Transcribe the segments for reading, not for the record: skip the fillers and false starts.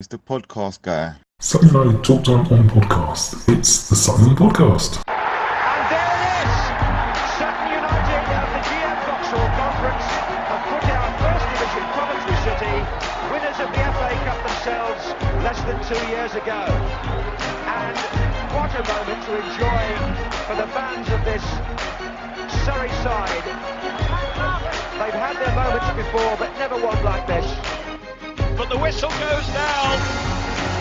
It's the podcast guy. Sutton United Talk Time on podcast. It's the Sutton Podcast. And there it is! Sutton United of the GM Vauxhall Conference have put out First Division Coventry City, winners of the FA Cup themselves less than 2 years ago. And what a moment to enjoy for the fans of this Surrey side. They've had their moments before, but never one like this. But the whistle goes now.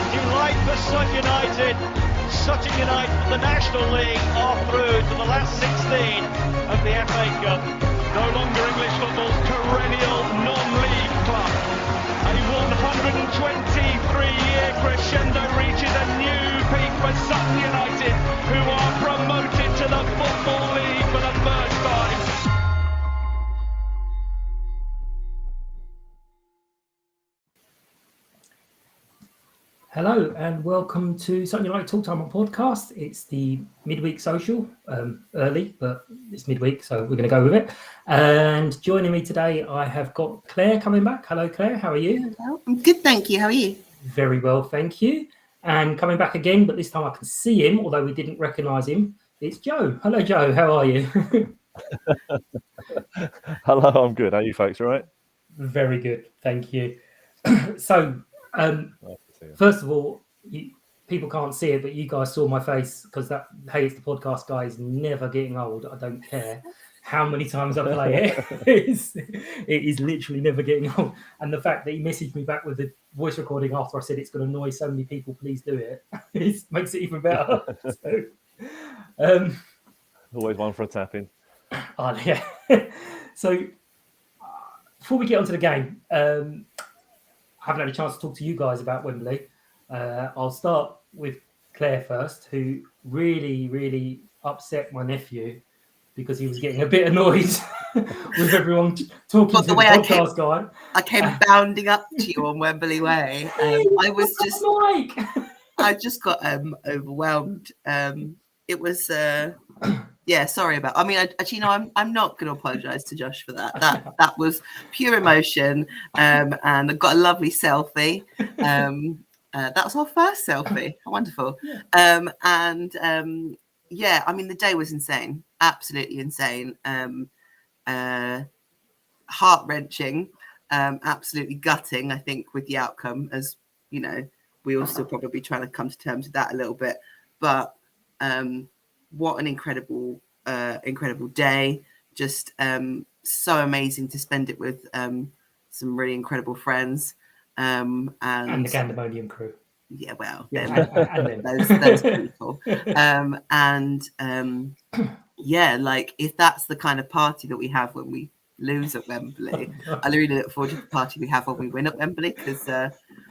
Delight for Sutton United. Sutton United, the National League, are through to the last 16 of the FA Cup. No longer English football's perennial non-league club. A 123-year crescendo reaches a new peak for Sutton United, who are promoted to the Football League for the first time. Hello and welcome to Sutton United Talk Time on podcast. It's the midweek social, early, but it's midweek, so we're going to go with it. And joining me today, I have got Claire coming back. Hello, Claire. How are you? Hello. I'm good, thank you. How are you? Very well, thank you. And coming back again, but this time I can see him, although we didn't recognise him. It's Joe. Hello, Joe. How are you? Hello, I'm good. How are you folks, all right? Very good, thank you. So, first of all, people can't see it, but you guys saw my face because that "Hey, it's the podcast" guy is never getting old. I don't care how many times I play it. It is literally never getting old. And the fact that he messaged me back with the voice recording after I said it's going to annoy so many people, please do it, it makes it even better. So, Always one for a tap-in. oh, yeah. So before we get onto the game, I haven't had a chance to talk to you guys about Wembley. I'll start with Claire first, who really upset my nephew because he was getting a bit annoyed with everyone talking to the podcast guy. I came bounding up to you on Wembley Way. I was just, I just got overwhelmed. It was, yeah. Sorry about. I mean, I'm not going to apologise to Josh for that. That was pure emotion, and I got a lovely selfie. That was our first selfie. Wonderful. Yeah, I mean, the day was insane, absolutely insane, heart-wrenching, absolutely gutting, I think, with the outcome, as, you know, we all still probably trying to come to terms with that a little bit. But what an incredible day. Just so amazing to spend it with some really incredible friends. And the Gandemonium crew. Yeah, well, and those people. Yeah, like if that's the kind of party that we have when we lose at Wembley, I really look forward to the party we have when we win at Wembley, because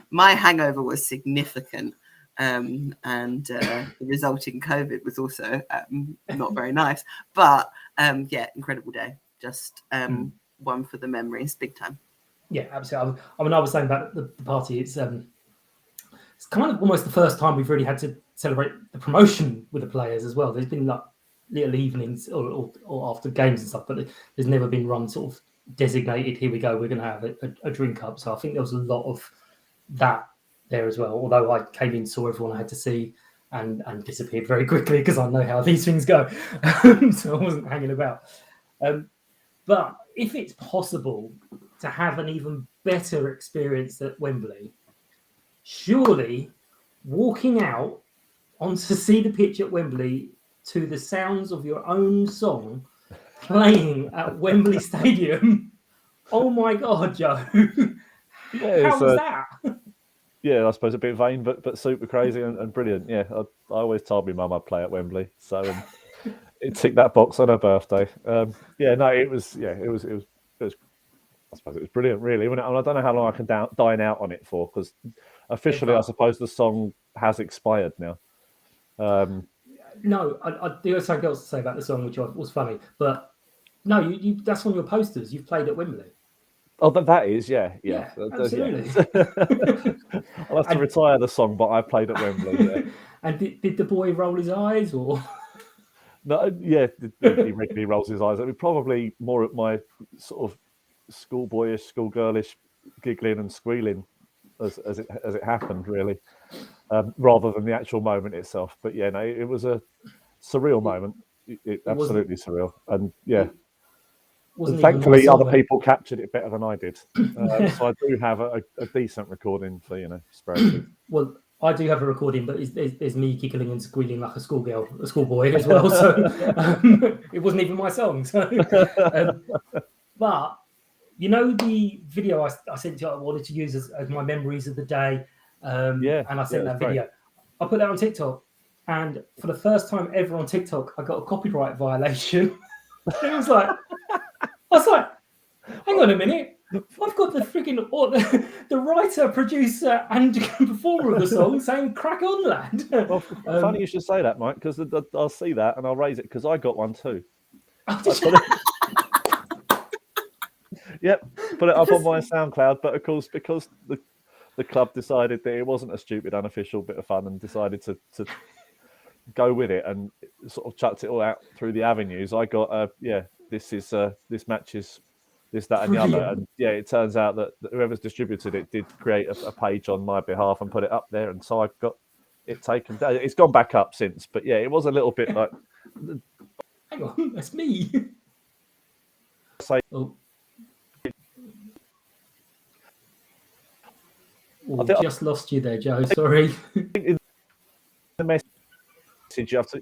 my hangover was significant, and the resulting COVID was also not very nice. But yeah, incredible day. Just one for the memories, big time. Yeah, absolutely. I mean, I was saying about the party. It's kind of almost the first time we've really had to celebrate the promotion with the players as well. There's been like little evenings or after games and stuff, but there's never been run sort of designated. Here we go. We're going to have a drink up. So I think there was a lot of that there as well. Although I came in, saw everyone I had to see, and disappeared very quickly because I know how these things go. So I wasn't hanging about. But if it's possible to have an even better experience at Wembley, surely walking out on to see the pitch at Wembley to the sounds of your own song playing at Wembley Stadium. Oh my God, Joe. Yeah, how was that? Yeah, I suppose a bit vain, but super crazy and brilliant. Yeah, I always told my mum I'd play at Wembley, so it ticked that box on her birthday. Yeah, no, it was. I suppose it was brilliant, really. And I don't know how long I can dine out on it for, because officially, I suppose the song has expired now. No, I do have something else to say about the song, which was funny. But no, you that's on your posters. You've played at Wembley. Oh, that is, yeah. Absolutely. I'll have to retire the song, but I played at Wembley. Yeah. And did the boy roll his eyes, or? No, yeah, he regularly rolls his eyes. I mean, probably more at my sort of schoolboyish, schoolgirlish giggling and squealing as it happened, really, rather than the actual moment itself. But yeah, no, it was a surreal moment. It absolutely surreal, and yeah. And thankfully, other people captured it better than I did. So I do have a decent recording for spreadsheet. Well, I do have a recording, but there's me giggling and squealing like a schoolboy as well. So it wasn't even my song. So, but the video I sent you, I wanted to use as my memories of the day, and I sent that video. Great. I put that on TikTok, and for the first time ever on TikTok, I got a copyright violation. It was like. I was like, hang on a minute. I've got the freaking the writer, producer, and performer of the song saying "crack on, lad." Well, funny you should say that, Mike, because I'll see that and I'll raise it because I got one too. Yep, put it up on my SoundCloud, but of course because the club decided that it wasn't a stupid, unofficial bit of fun and decided to go with it and sort of chucked it all out through the avenues. I got this matches this, that, and the other. And yeah, it turns out that whoever's distributed it did create a page on my behalf and put it up there. And so I got it taken down. It's gone back up since, but yeah, it was a little bit like. Hang on, that's me. Just lost you there, Joe. Sorry. The message you have to.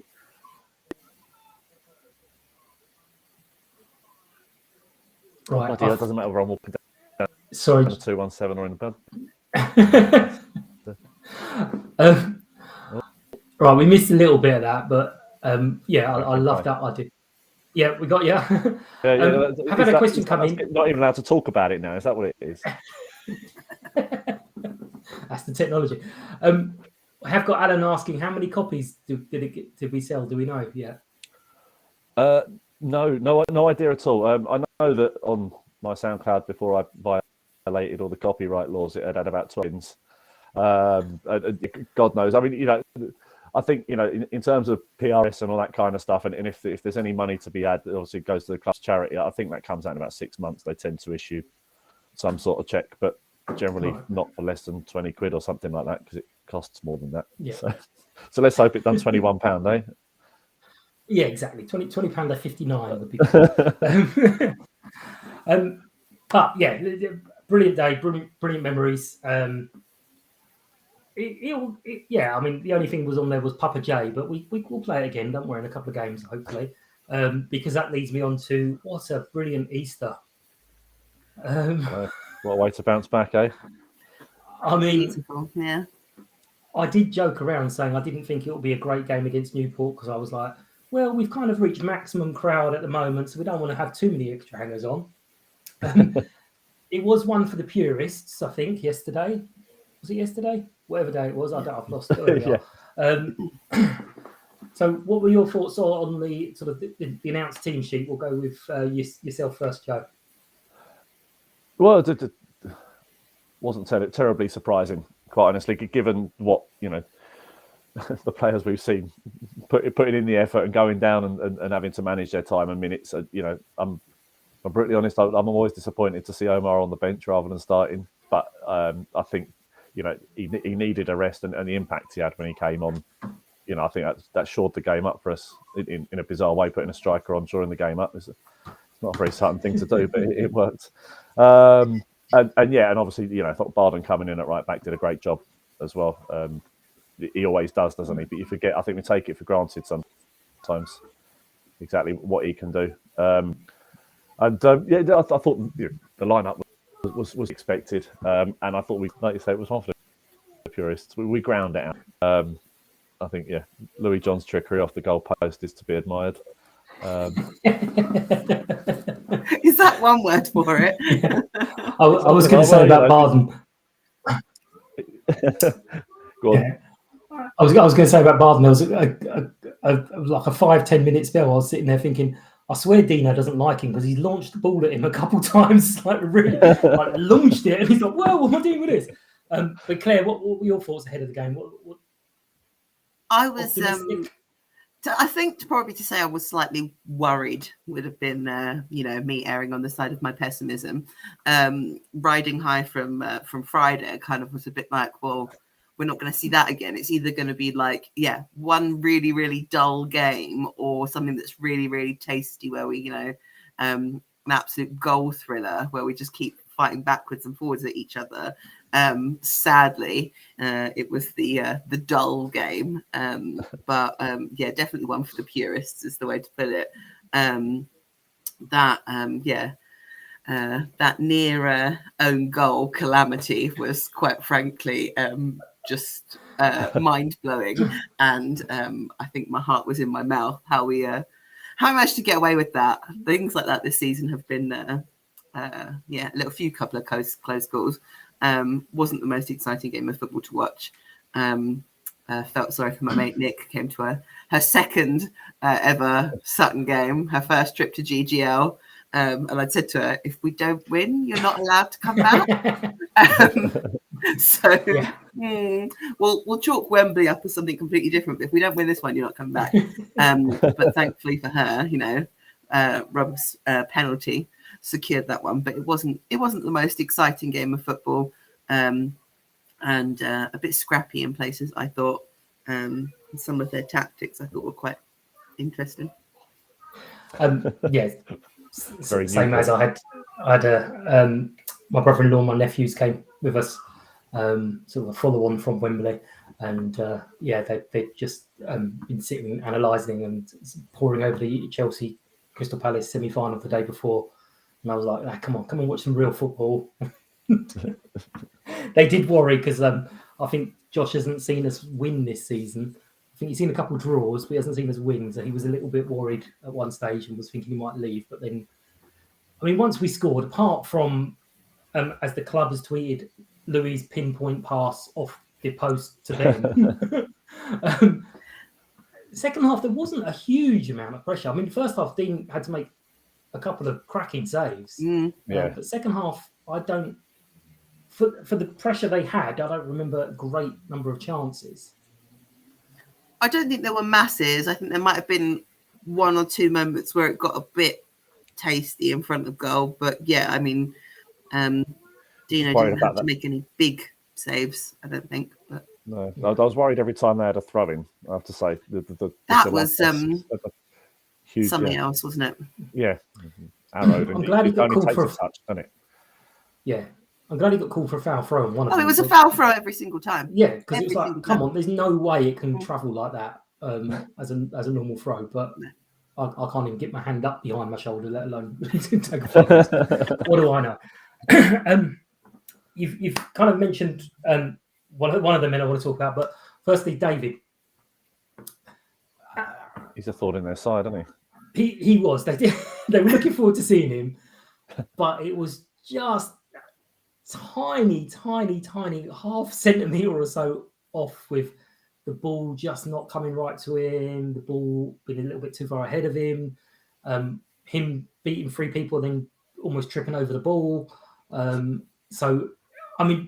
Right, it doesn't matter whether I'm up and down. Sorry, 217 or in the bed. Right, we missed a little bit of that, but I love that. I did. Yeah, we got you. I've had a question come in. Not even allowed to talk about it now. Is that what it is? That's the technology. I have got Alan asking how many copies did we sell? Do we know yet? No idea at all. I know that on my SoundCloud before I violated all the copyright laws, it had about 12. God knows. I mean, I think in terms of PRS and all that kind of stuff, and if there's any money to be had, obviously it goes to the club's charity. I think that comes out in about 6 months. They tend to issue some sort of check, but generally not for less than 20 quid or something like that because it costs more than that. Yeah. So let's hope it done £21, eh? Yeah, exactly. £20 59 would be. But yeah, brilliant day, brilliant memories. I mean, the only thing was on there was Papa J, but we'll play it again, don't worry, in a couple of games, hopefully, because that leads me on to what a brilliant Easter. What a way to bounce back, eh? I mean, beautiful, yeah. I did joke around saying I didn't think it would be a great game against Newport because I was like, well, we've kind of reached maximum crowd at the moment, so we don't want to have too many extra hangers on. It was one for the purists, I think, yesterday. Was it yesterday? Whatever day it was, I've lost it. Yeah. So what were your thoughts on the sort of the announced team sheet? We'll go with yourself first, Joe. Well, it wasn't terribly surprising, quite honestly, given what, the players we've seen putting in the effort and going down and having to manage their time and minutes. I'm brutally honest, I'm always disappointed to see Omar on the bench rather than starting. But I think, he needed a rest and the impact he had when he came on, I think that shored the game up for us in a bizarre way, putting a striker on, shoring the game up. It's not a very Sutton thing to do, but it worked. And obviously, I thought Barden coming in at right back did a great job as well. He always does, doesn't he? But you forget, I think we take it for granted sometimes exactly what he can do. I thought the lineup was expected. And I thought like you say, it was one for the purists. We ground it out. I think, Louis John's trickery off the goal post is to be admired. Is that one word for it? I was going to say about Barden. Go on. Yeah. I was going to say about Barden. There was like a 5-10 minute spell. I was sitting there thinking, I swear Dino doesn't like him because he's launched the ball at him a couple times, really launched it, and he's like, "Whoa, what am I doing with this?" But Claire, what were your thoughts ahead of the game? What I was So I think probably to say I was slightly worried would have been, me erring on the side of my pessimism. Riding high from Friday kind of was a bit like, well, we're not going to see that again. It's either going to be like, one really, really dull game or something that's really, really tasty where we, an absolute goal thriller where we just keep fighting backwards and forwards at each other. Sadly, it was the dull game, but definitely one for the purists is the way to put it. That near own goal calamity was quite frankly just mind blowing, and I think my heart was in my mouth. How I managed to get away with that. Things like that this season have been a couple of close calls. Wasn't the most exciting game of football to watch. Felt sorry for my mate Nick. Came to her second ever Sutton game, her first trip to GGL, and I'd said to her, "If we don't win, you're not allowed to come back." We'll chalk Wembley up as something completely different. But if we don't win this one, you're not coming back. But thankfully for her, Rob's penalty secured that one, but it wasn't the most exciting game of football, and a bit scrappy in places. I thought some of their tactics I thought were quite interesting. Same as I had my brother-in-law and my nephews came with us, sort of a follow-on from Wembley, and they've just been sitting analysing and poring over the Chelsea Crystal Palace semi-final the day before. And I was like, come on, watch some real football. They did worry because I think Josh hasn't seen us win this season. I think he's seen a couple of draws, but he hasn't seen us win. So he was a little bit worried at one stage and was thinking he might leave. But then, once we scored, apart from, as the club has tweeted, Louis' pinpoint pass off the post to them. Second half, there wasn't a huge amount of pressure. First half, Dean had to make a couple of cracking saves. But second half, I don't. For the pressure they had, I don't remember a great number of chances. I don't think there were masses. I think there might have been one or two moments where it got a bit tasty in front of goal. But Dino didn't have to make any big saves, I don't think. But no, I was worried every time they had a throw-in. I have to say that was huge, something else, wasn't it? Yeah, arrowed. I'm glad he got called for a touch, doesn't it? Yeah, I'm glad he got called for a foul throw. It was a foul throw every single time. Yeah, because it's like, come on, there's no way it can travel like that as a normal throw. But I can't even get my hand up behind my shoulder, let alone take a foul. What do I know? You've kind of mentioned one of the men I want to talk about, but firstly, David. He's a thorn in their side, isn't he? He was. They were looking forward to seeing him, but it was just tiny half centimetre or so off with the ball just not coming right to him, the ball being a little bit too far ahead of him, him beating three people, then almost tripping over the ball.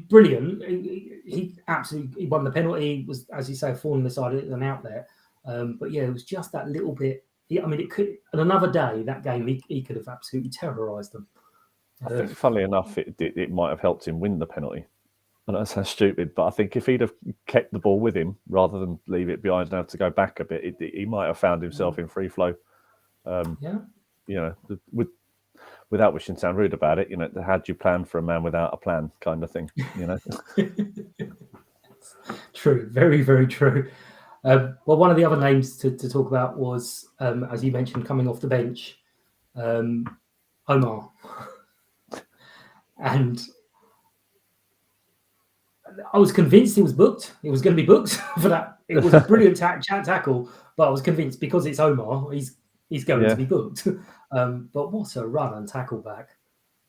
Brilliant. He absolutely won the penalty. Was, as you say, falling the side of an outlet. It was just that little bit. It could. On another day, that game, he could have absolutely terrorised them. I think, funnily enough, it might have helped him win the penalty. I know that sounds stupid, but I think if he'd have kept the ball with him rather than leave it behind and have to go back a bit, he might have found himself in free flow. Without wishing to sound rude about it, how do you plan for a man without a plan, kind of thing, True, very, very true. One of the other names to talk about was, as you mentioned, coming off the bench, Omar. And I was convinced he was booked. He was going to be booked for that. It was a brilliant tackle, but I was convinced because it's Omar, he's going to be booked. But what a run and tackle back!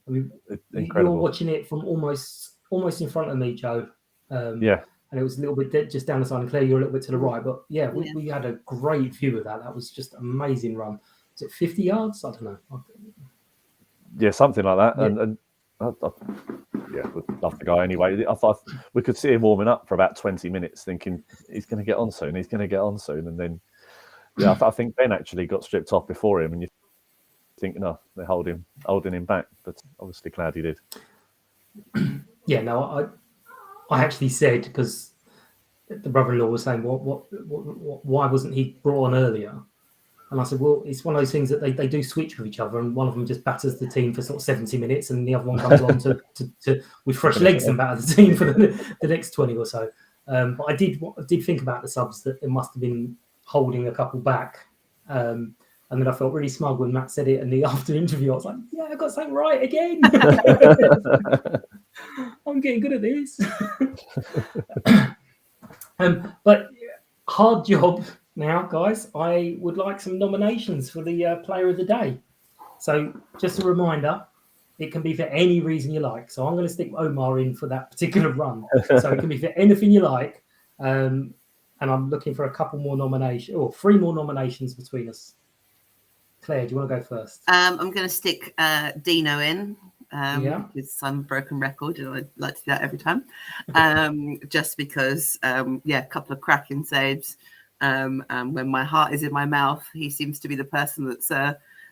Incredible. You're watching it from almost in front of me, Joe. And it was a little bit just down the side, and Claire, you're a little bit to the right. But we had a great view of that. That was just an amazing run. Was it 50 yards? I don't know. Yeah, something like that. Yeah. And would love the guy anyway. I thought we could see him warming up for about 20 minutes, thinking he's going to get on soon. And then yeah, I think Ben actually got stripped off before him, and you think, no, they're holding him back, but obviously Cloudy did. Yeah, no, I actually said, because the brother-in-law was saying, why wasn't he brought on earlier? And I said, well, it's one of those things that they do switch with each other, and one of them just batters the team for sort of 70 minutes, and the other one comes on to with fresh legs and batter the team for the next 20 or so. But I did think about the subs, that it must have been holding a couple back. And then I felt really smug when Matt said it in the after interview. I was like, yeah, I got something right again. I'm getting good at this. But hard job now, guys. I would like some nominations for the Player of the Day. So just a reminder, it can be for any reason you like. So I'm going to stick Omar in for that particular run. So it can be for anything you like. And I'm looking for a couple more nominations, or 3 more nominations between us. Claire, do you want to go first? I'm going to stick Dino in. Because I'm a broken record and I like to do that every time. Just because, a couple of cracking saves. And when my heart is in my mouth, he seems to be the person that's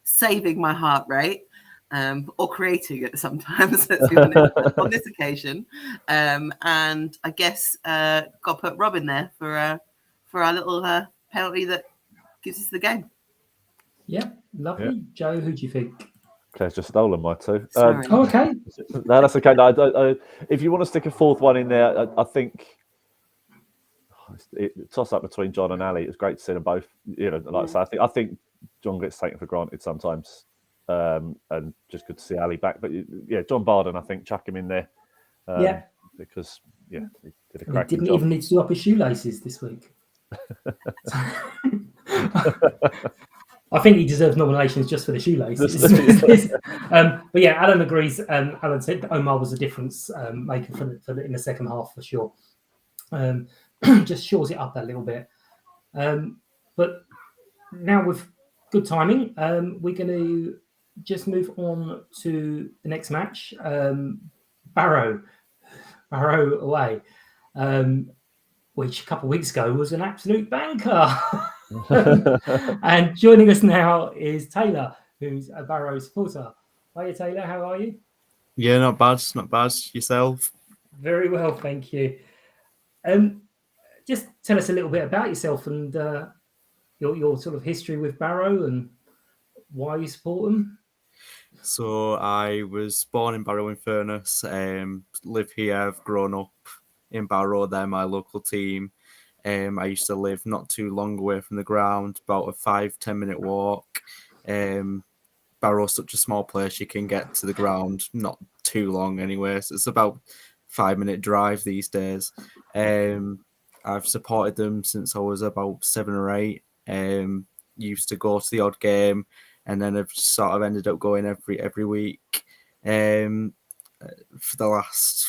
saving my heart rate, or creating it sometimes. Let's be honest, on this occasion. And I guess got to put Rob in there for our little penalty that gives us the game. Yeah, lovely. Yeah. Joe, who do you think? Claire's just stolen my 2. Okay. No, that's okay. No, if you want to stick a 4th one in there, I think toss up between John and Ali. It was great to see them both. Like I say, I think John gets taken for granted sometimes, and just good to see Ali back. But yeah, John Barden, I think, chuck him in there. Because he did a cracking job. He didn't even need to do up his shoelaces this week. I think he deserves nominations just for the shoelaces. But yeah, Alan agrees. Alan said Omar was a difference maker for in the second half for sure. Just shores it up a little bit. But now with good timing, we're going to just move on to the next match. Barrow away, which a couple of weeks ago was an absolute banker. And joining us now is Taylor, who's a Barrow supporter. Hiya, Taylor, how are you? Yeah, not bad. Yourself? Very well, thank you. Just tell us a little bit about yourself and your sort of history with Barrow and why you support them. So I was born in Barrow in Furness, live here, I've grown up in Barrow, they're my local team. I used to live not too long away from the ground, about a 5-10 minute walk. Barrow's such a small place, you can get to the ground not too long anyway, so it's about 5-minute drive these days. I've supported them since I was about 7 or 8. Used to go to the odd game, and then I've just sort of ended up going every week for the last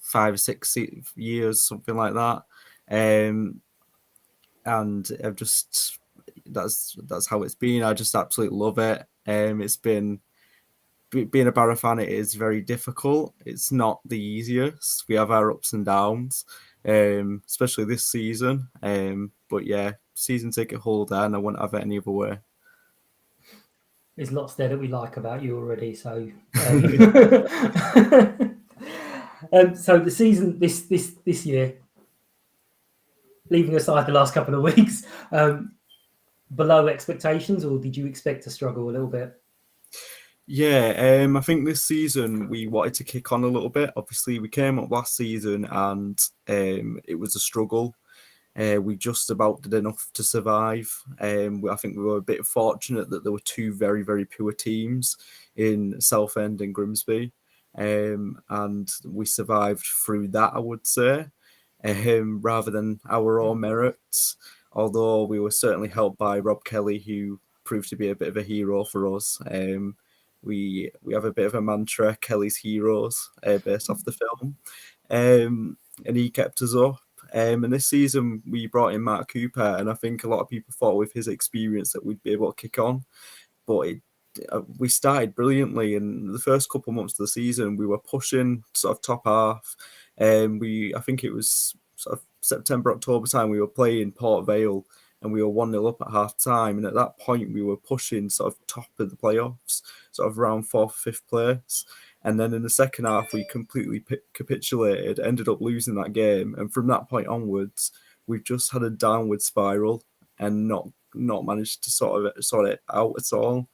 5 or 6 years, something like that. And I've just that's how it's been. I just absolutely love it. It's been being a Barrow fan. It is very difficult. It's not the easiest. We have our ups and downs, especially this season. But yeah, season ticket holder, and I wouldn't have it any other way. There's lots there that we like about you already. So, so the season this year, leaving aside the last couple of weeks, below expectations, or did you expect to struggle a little bit? Yeah, I think this season we wanted to kick on a little bit. Obviously, we came up last season and it was a struggle. We just about did enough to survive. I think we were a bit fortunate that there were 2 very, very poor teams in Southend and Grimsby. And we survived through that, I would say, rather than our own merits. Although we were certainly helped by Rob Kelly, who proved to be a bit of a hero for us. We have a bit of a mantra, Kelly's Heroes, based off the film. And he kept us up. And this season we brought in Mark Cooper, and I think a lot of people thought with his experience that we'd be able to kick on. But we started brilliantly, and the first couple of months of the season we were pushing sort of top half. I think it was sort of September, October time, we were playing Port Vale, and we were 1-0 up at half time. And at that point, we were pushing sort of top of the playoffs, sort of around 4th or 5th place. And then in the second half, we completely capitulated, ended up losing that game. And from that point onwards, we've just had a downward spiral and not managed to sort it out at all.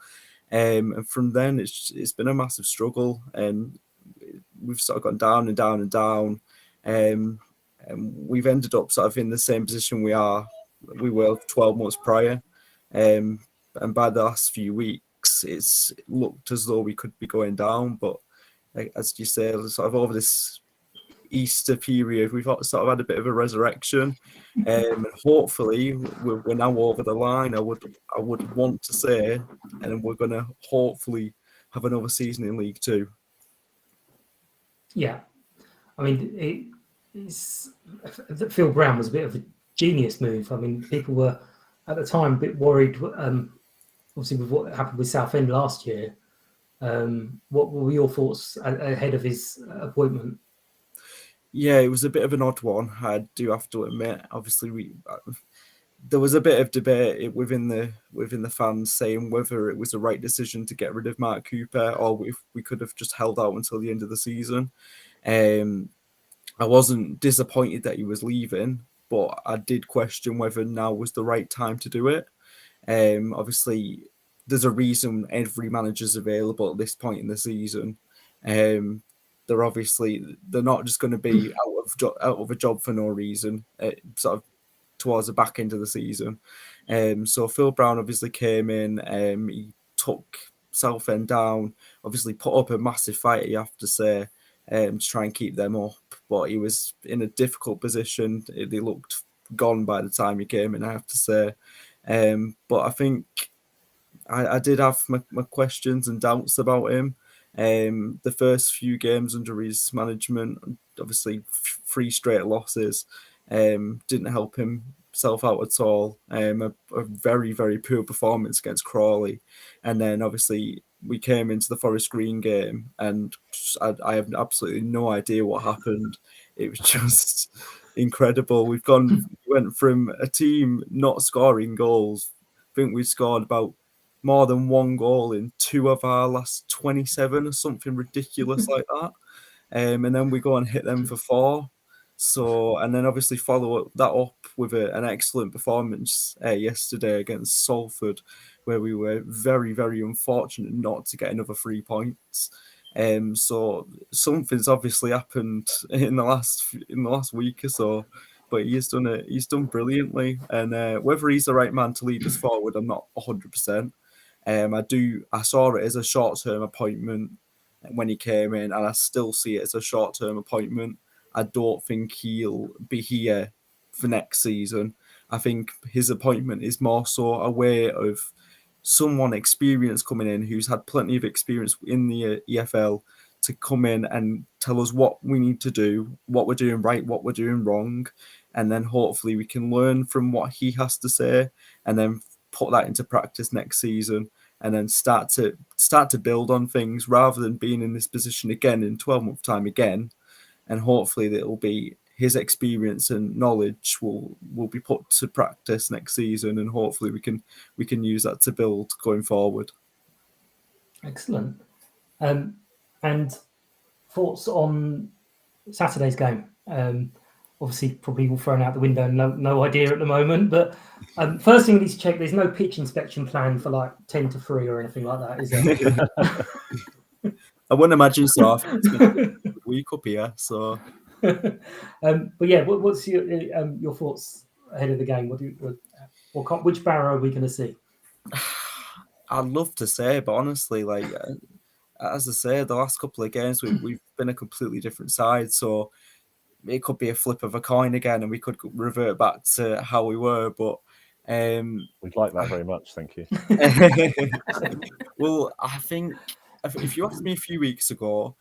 And from then, it's been a massive struggle, and we've sort of gone down and down and down. And we've ended up sort of in the same position we were 12 months prior. And by the last few weeks, it's looked as though we could be going down. But as you say, sort of over this Easter period, we've sort of had a bit of a resurrection. And hopefully, we're now over the line. I would want to say, and we're going to hopefully have another season in League Two. Yeah, I mean, Phil Brown was a bit of a genius move. I mean, people were at the time a bit worried, obviously with what happened with Southend last year. What were your thoughts ahead of his appointment? Yeah, it was a bit of an odd one, I do have to admit. Obviously, there was a bit of debate within the fans saying whether it was the right decision to get rid of Mark Cooper, or if we could have just held out until the end of the season. I wasn't disappointed that he was leaving, but I did question whether now was the right time to do it. Obviously, there's a reason every manager's available at this point in the season. They're not just going to be out of a job for no reason, sort of towards the back end of the season. So Phil Brown obviously came in, he took Southend down, obviously put up a massive fight, you have to say, to try and keep them up. But he was in a difficult position. They looked gone by the time he came in, I have to say. But I think I did have my questions and doubts about him. The first few games under his management, obviously 3 straight losses, didn't help himself out at all. A very, very poor performance against Crawley. And then obviously we came into the Forest Green game, and I have absolutely no idea what happened. It was just incredible. We went from a team not scoring goals. I think we scored about more than 1 goal in 2 of our last 27 or something ridiculous like that. And then we go and hit them for 4. So, and then obviously follow that up with an excellent performance yesterday against Salford, where we were very, very unfortunate not to get another 3 points. So something's obviously happened in the last week or so, but he's done brilliantly. And whether he's the right man to lead us forward, I'm not 100%. I saw it as a short-term appointment when he came in, and I still see it as a short-term appointment. I don't think he'll be here for next season. I think his appointment is more so a way of someone experienced coming in who's had plenty of experience in the EFL to come in and tell us what we need to do, what we're doing right, what we're doing wrong, and then hopefully we can learn from what he has to say and then put that into practice next season, and then start to build on things rather than being in this position again in 12 months time again. And hopefully that will be his experience and knowledge will be put to practice next season, and hopefully we can use that to build going forward. Excellent. And thoughts on Saturday's game? Obviously, probably all thrown out the window. No idea at the moment. But first thing we need to check: there's no pitch inspection plan for like 10 to 3 or anything like that, is there? I wouldn't imagine so. I think it's been a good week up here. So, but yeah, what's your thoughts ahead of the game? Which Barrow are we going to see? I'd love to say, but honestly, like as I say, the last couple of games we've been a completely different side. So it could be a flip of a coin again, and we could revert back to how we were. But we'd like that very much, thank you. Well, I think if you asked me a few weeks ago,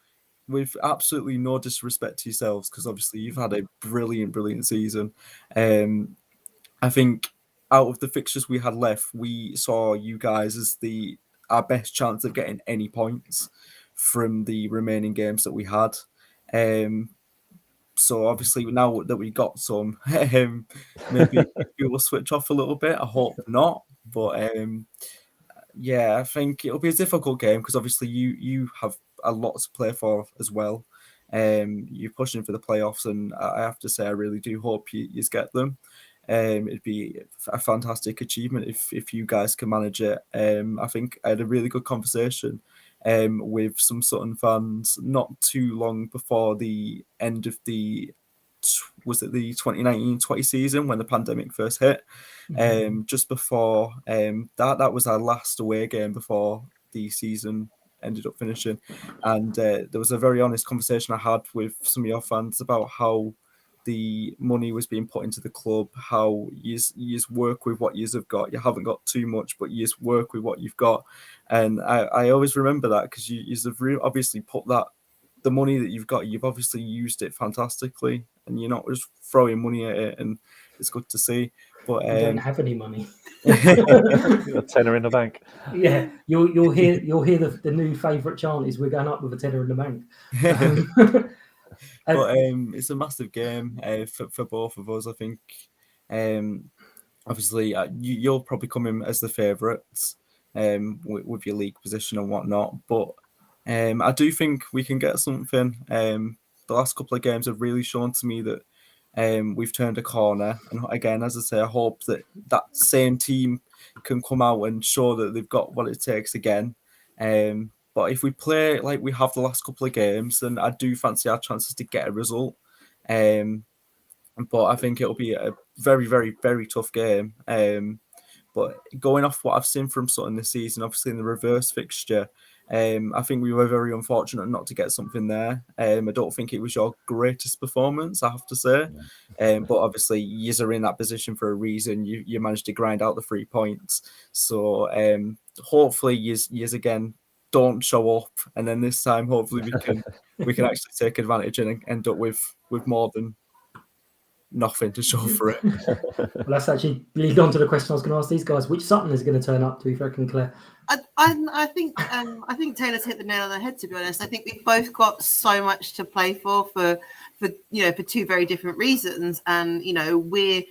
with absolutely no disrespect to yourselves, because obviously you've had a brilliant season, I think out of the fixtures we had left, we saw you guys as our best chance of getting any points from the remaining games that we had. so obviously now that we got some, maybe we'll switch off a little bit. I hope not, but yeah, I think it'll be a difficult game because obviously you have a lot to play for as well. You're pushing for the playoffs, and I have to say I really do hope you get them. It'd be a fantastic achievement if you guys can manage it. I think I had a really good conversation with some Sutton fans not too long before the end of the 2019-20 season when the pandemic first hit. Just before that was our last away game before the season ended up finishing, and there was a very honest conversation I had with some of your fans about how the money was being put into the club, how you work with what you have got. You haven't got too much, but you just work with what you've got. And I always remember that because you have obviously put that, the money that you've got, you've obviously used it fantastically, and you're not just throwing money at it, and it's good to see. But we don't have any money. A tenner in the bank. Yeah, you'll hear the new favourite chant is "We're going up with a tenner in the bank." But it's a massive game for both of us. I think obviously you'll probably come in as the favourites with your league position and whatnot. But I do think we can get something. The last couple of games have really shown to me that we've turned a corner. And again, as I say, I hope that same team can come out and show that they've got what it takes again. But if we play like we have the last couple of games, then I do fancy our chances to get a result. But I think it'll be a very, very, very tough game. But going off what I've seen from Sutton this season, obviously in the reverse fixture, I think we were very unfortunate not to get something there. I don't think it was your greatest performance, I have to say. But obviously, you are in that position for a reason. You managed to grind out the 3 points. So hopefully, you again don't show up, and then this time, hopefully, we can actually take advantage and end up with more than nothing to show for it. Well, that's actually lead on to the question I was going to ask these guys: which Sutton is going to turn up? Do you reckon, Claire? I think Taylor's hit the nail on the head. To be honest, I think we've both got so much to play for two very different reasons, and we're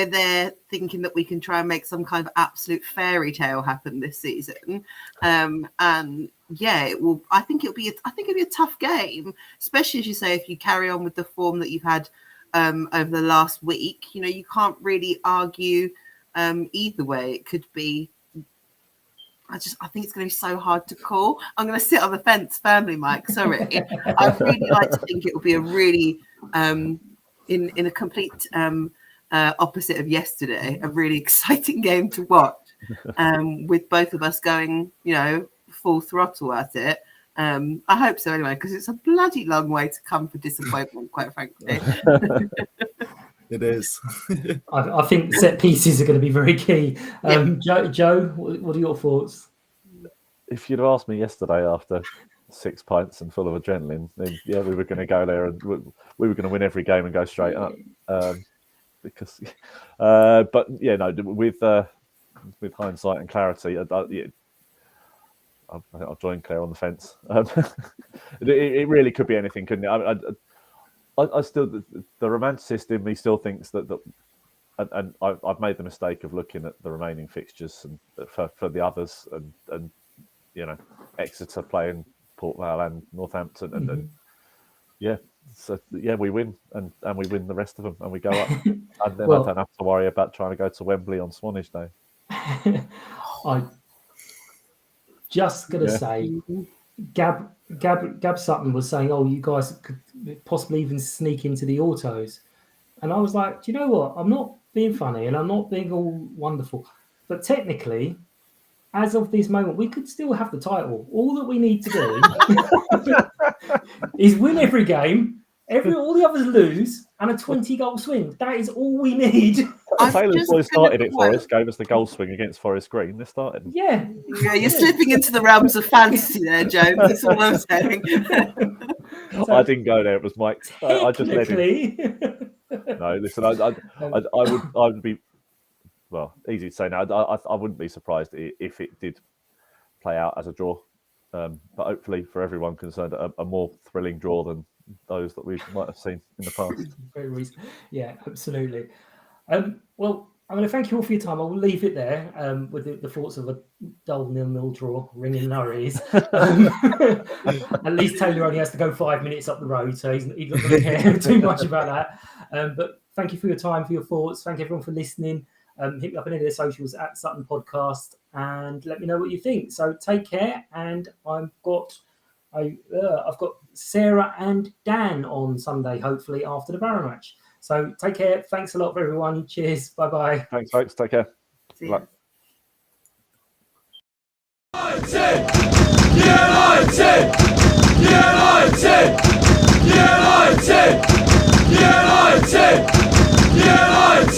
there thinking that we can try and make some kind of absolute fairy tale happen this season. And yeah, it will. I think it'll be a tough game, especially as you say, if you carry on with the form that you've had over the last week. You can't really argue either way. It could be. I think it's going to be so hard to call. I'm going to sit on the fence firmly, Mike. Sorry. I'd really like to think it will be a really, in a complete opposite of yesterday, a really exciting game to watch, with both of us going, full throttle at it. I hope so anyway, because it's a bloody long way to come for disappointment, quite frankly. It is. I think set pieces are going to be very key. Joe, what are your thoughts? If you'd have asked me yesterday after 6 pints and full of adrenaline, then yeah, we were going to go there and we were going to win every game and go straight up. Because, but yeah, no, with hindsight and clarity, I'll join Claire on the fence. It really could be anything, couldn't it? I still, the romanticist in me still thinks that and I've made the mistake of looking at the remaining fixtures and for the others, and Exeter playing Port Vale and Northampton, and yeah, so yeah, we win and we win the rest of them and we go up, and then I don't have to worry about trying to go to Wembley on Swanage Day. I'm just gonna say, Gab Sutton was saying, "Oh, you guys could possibly even sneak into the autos," and I was like, "Do you know what? I'm not being funny and I'm not being all wonderful, but technically, as of this moment, we could still have the title. All that we need to do is win every game. All the others lose, and a 20-goal swing. That is all we need." Taylor's boys started it for us, gave us the goal swing against Forest Green. They started. Yeah, you're slipping into the realms of fantasy there, Joe. That's all I'm saying. I didn't go there. It was Mike. I just let him. No, listen. I would be. Well, easy to say now. I wouldn't be surprised if it did play out as a draw. But hopefully, for everyone concerned, a more thrilling draw those that we might have seen in the past. Very recent. Yeah, absolutely. Well, I'm going to thank you all for your time. I will leave it there with the thoughts of a dull 0-0 draw, ringing no ears. At least Taylor only has to go 5 minutes up the road, so he's not going to care too much about that. But thank you for your time, for your thoughts. Thank everyone for listening. Hit me up on any of their socials at Sutton Podcast and let me know what you think. So take care, and I've got Sarah and Dan on Sunday, hopefully after the Barrow match. So take care. Thanks a lot, everyone. Cheers. Bye-bye. Thanks, folks. Take care. See ya. Bye.